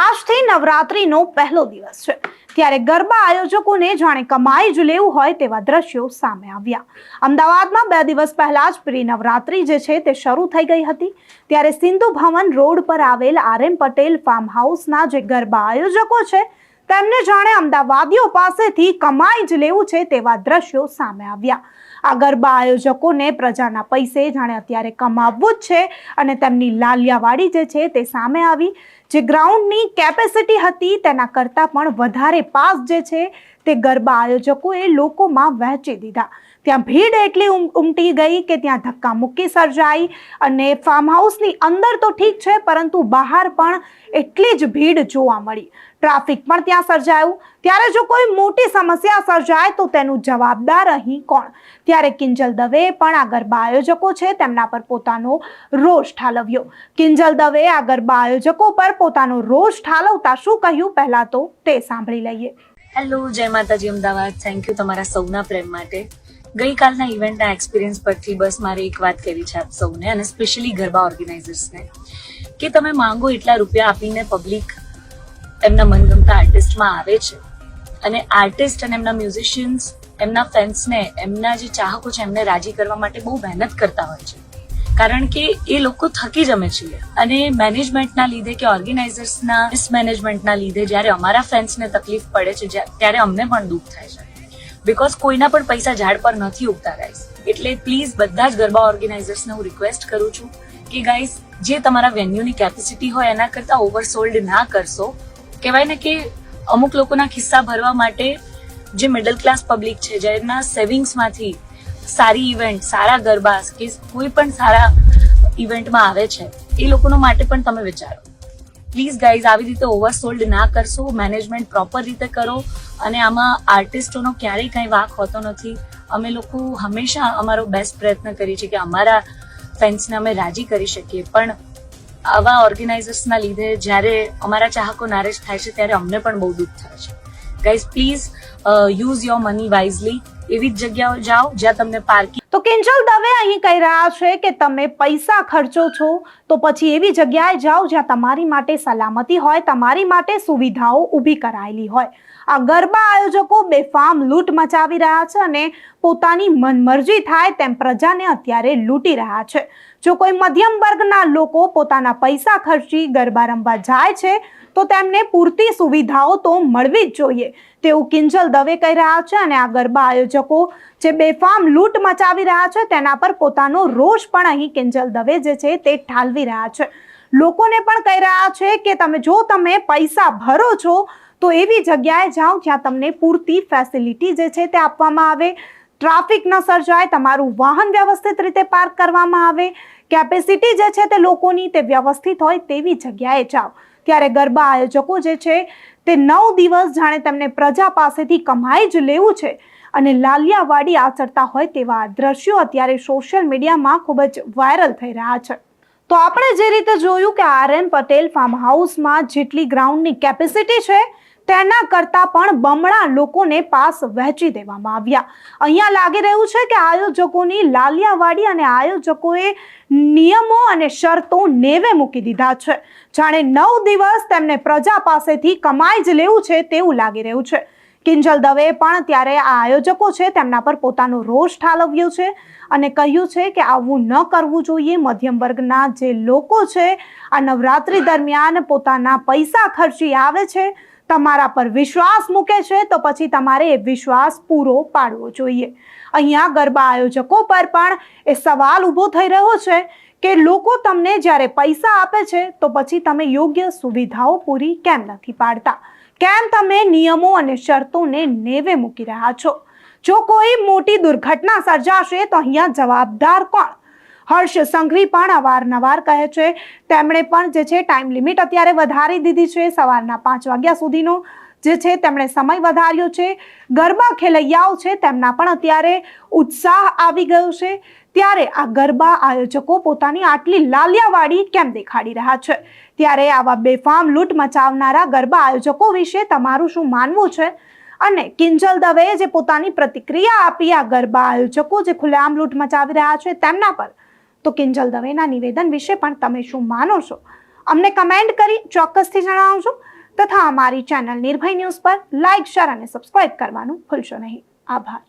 આજથી નવરાત્રીનો પહેલો દિવસ છે ત્યારે ગરબા આયોજકોને જાણે કમાઈ જ લેવું હોય તેવા દ્રશ્યો સામે આવ્યા। અમદાવાદમાં 2 દિવસ પહેલા જ પ્રી નવરાત્રી જે છે તે શરૂ થઈ ગઈ હતી ત્યારે સિંધુ ભવન રોડ પર આવેલ RM પટેલ ફાર્મ હાઉસના જે ગરબા આયોજકો છે તેમને જાણે અમદાવાદીઓ પાસેથી કમાઈ જ લેવું છે તેવા દ્રશ્યો સામે આવ્યા। આ ગરબા આયોજકોને પ્રજાના પૈસે જાણે અત્યારે કમાવવું જ છે અને તેમની લાલિયાવાડી જે છે તે સામે આવી। જે ગ્રાઉન્ડની કેપેસિટી હતી તેના કરતાં પણ વધારે પાસ જે છે તે ગરબા આયોજકોએ લોકોમાં વહેંચી દીધા। ત્યાં ભીડ એટલી ઉમટી ગઈ કે ત્યાં ધક્કામુક્કી સર્જાઈ અને ફાર્મ હાઉસની અંદર તો ઠીક છે પરંતુ બહાર પણ એટલી જ ભીડ જોવા મળી। ટ્રાફિક પણ ત્યાં સર્જાયું। ત્યારે જો કોઈ મોટી સમસ્યા સર્જાય તો તેનું જવાબદાર અહીં કોણ? ત્યારે કિંજલ દવે પણ આ ગરબા આયોજકો છે તેમના પર પોતાનો રોષ ઠાલવ્યો। કિંજલ દવે આ ગરબા આયોજકો પર પોતાનો રોષ ઠાલવતા શું કહ્યું પહેલા તો તે સાંભળી લઈએ। હેલો, જય માતાજી અમદાવાદ। થેન્ક યુ તમારા સૌના પ્રેમ માટે। ગઈકાલના ઇવેન્ટના એક્સપિરિયન્સ પરથી બસ મારે એક વાત કરવી છે આપ સૌને અને સ્પેશિયલી ગરબા ઓર્ગેનાઇઝર્સને કે તમે માંગો એટલા રૂપિયા આપીને પબ્લિક એમના મનગમતા આર્ટિસ્ટમાં આવે છે અને આર્ટિસ્ટ અને એમના મ્યુઝિશિયન્સ એમના ફેન્સને એમના જે ચાહકો છે એમને રાજી કરવા માટે બહુ મહેનત કરતા હોય છે કારણ કે એ લોકો થકી જ અમે છીએ અને મેનેજમેન્ટના લીધે કે ઓર્ગેનાઇઝર્સના મિસમેનેજમેન્ટના લીધે જ્યારે અમારા ફેન્સને તકલીફ પડે છે ત્યારે અમને પણ દુઃખ થાય છે બીકોઝ કોઈના પણ પૈસા ઝાડ પર નથી ઉગતા ગાઈસ। એટલે પ્લીઝ બધા જ ગરબા ઓર્ગેનાઇઝર્સને હું રિક્વેસ્ટ કરું છું કે ગાઈસ જે તમારા વેન્યુની કેપેસિટી હોય એના કરતાં ઓવરસોલ્ડ ના કરશો। કહેવાય ને કે અમુક લોકોના ખિસ્સા ભરવા માટે જે મિડલ ક્લાસ પબ્લિક છે જેના સેવિંગ્સમાંથી સારી ઇવેન્ટ સારા ગરબા કે કોઈ પણ સારા ઇવેન્ટમાં આવે છે એ લોકોનો માટે પણ તમે વિચારો। પ્લીઝ ગાઈઝ આવી રીતે ઓવરસોલ્ડ ના કરશો, મેનેજમેન્ટ પ્રોપર રીતે કરો અને આમાં આર્ટિસ્ટોનો ક્યારેય કંઈ વાંક હોતો નથી। અમે લોકો હંમેશા અમારો બેસ્ટ પ્રયત્ન કરીએ છીએ કે અમારા ફેન્સને અમે રાજી કરી શકીએ પણ આવા ઓર્ગેનાઇઝર્સના લીધે જ્યારે અમારા ચાહકો નારાજ થાય છે ત્યારે અમને પણ બહુ દુઃખ થાય છે। Guys please use your money wisely. એવી જ જગ્યાઓ જાઓ જ્યાં તમને પાર્કિંગ। તો કિંજલ દવે અહીં કહી રહ્યા છે કે તમે પૈસા ખર્ચો છો તો પછી એવી જગ્યાએ જાઓ જ્યાં તમારી માટે સલામતી હોય, તમારી માટે સુવિધાઓ ઊભી કરાયેલી હોય। આ ગરબા આયોજકો બેફામ લૂંટ મચાવી રહ્યા છે અને પોતાની મનમરજી થાય તેમ પ્રજાને અત્યારે લૂંટી રહ્યા છે। જો કોઈ મધ્યમ વર્ગના લોકો પોતાના પૈસા ખર્ચી ગરબા રમવા જાય છે તો તેમને પૂરતી સુવિધાઓ તો મળવી જ જોઈએ તેવું કિંજલ દવે કહી રહ્યા છે અને આ ગરબા આયોજકો જે બેફામ લૂંટ મચાવી રહ્યા છે તેના પર પોતાનો રોષ પણ અહીં કિંજલ દવે જે છે તે ઠાલવી રહ્યા છે। લોકોને પણ કહી રહ્યા છે કે તમે પૈસા ભરો છો તો એવી જગ્યાએ જાઓ જ્યાં તમને પૂરતી ફેસિલિટી જે છે તે આપવામાં આવે, ટ્રાફિક ન સર્જાય, તમારું વાહન વ્યવસ્થિત રીતે પાર્ક કરવામાં આવે, કેપેસિટી જે છે તે લોકોની તે વ્યવસ્થિત હોય તેવી જગ્યાએ જાઓ। ત્યારે ગરબા આયોજકો જે છે તે 9 દિવસ જાણે તેમને પ્રજા પાસેથી કમાઈ જ લેવું છે અને લાલિયાવાડી આચરતા હોય તેવા દ્રશ્યો અત્યારે સોશિયલ મીડિયામાં ખૂબ જ વાયરલ થઈ રહ્યા છે। તો આપણે જે રીતે જોયું કે RM પટેલ ફાર્મ હાઉસમાં જેટલી ગ્રાઉન્ડની કેપેસિટી છે તેના કરતાં પણ બમણા લોકોને પાસ વહેંચી દેવામાં આવ્યા। અહીંયા લાગી રહ્યું છે કે આયોજકોની લાલિયાવાડી અને આયોજકોએ નિયમો અને શરતો નેવે મૂકી દીધા છે। જાણે 9 દિવસ તેમને પ્રજા પાસેથી કમાઈ જ લેવું છે તેવું લાગી રહ્યું છે। કિંજલ દવે પણ ત્યારે આ આયોજકો છે તેમના પર પોતાનો રોષ ઠાલવ્યો છે અને કહ્યું છે કે આવું ન કરવું જોઈએ। મધ્યમ વર્ગના જે લોકો છે આ નવરાત્રી દરમિયાન પોતાના પૈસા ખર્ચી આવે છે, તમારા પર વિશ્વાસ મૂકે છે તો પછી તમારે એ વિશ્વાસ પૂરો પાડવો જોઈએ। અહીંયા ગરબા આયોજકો પર પણ એ સવાલ ઊભો થઈ રહ્યો છે કે લોકો તમને જ્યારે પૈસા આપે છે તો પછી તમે યોગ્ય સુવિધાઓ પૂરી કેમ નથી પાડતા? કેમ તમે નિયમો અને શરતોને નેવે મૂકી રહ્યા છો? જો કોઈ મોટી દુર્ઘટના સર્જાશે તો અહીંયા જવાબદાર કોણ? હર્ષ સંઘવી પણ અવારનવાર કહે છે, તેમણે પણ જે છે ટાઈમ લિમિટ અત્યારે વધારી દીધી છે, સવારના 5 વાગ્યા સુધીનો જે છે તેમણે સમય વધાર્યો છે। ગરબા ખેલૈયાઓ છે તેમના પણ અત્યારે ઉત્સાહ આવી ગયો છે। ત્યારે આ ગરબા આયોજકો પોતાની આટલી લાલિયાવાડી કેમ દેખાડી રહ્યા છે? ત્યારે આવા બેફામ લૂંટ મચાવનારા ગરબા આયોજકો વિશે તમારું શું માનવું છે? અને કિંજલ દવેએ જે પોતાની પ્રતિક્રિયા આપી આ ગરબા આયોજકો જે ખુલ્લેઆમ લૂંટ મચાવી રહ્યા છે તેમના પર, તો કિંજલ દવેના નિવેદન વિશે પણ તમે શું માનો છો? અમને કમેન્ટ કરી ચોક્કસથી જણાવજો। તથા અમારી ચેનલ નિર્ભય ન્યૂઝ પર લાઇક, શેર અને સબસ્ક્રાઇબ કરવાનું ભૂલશો નહીં. આભાર.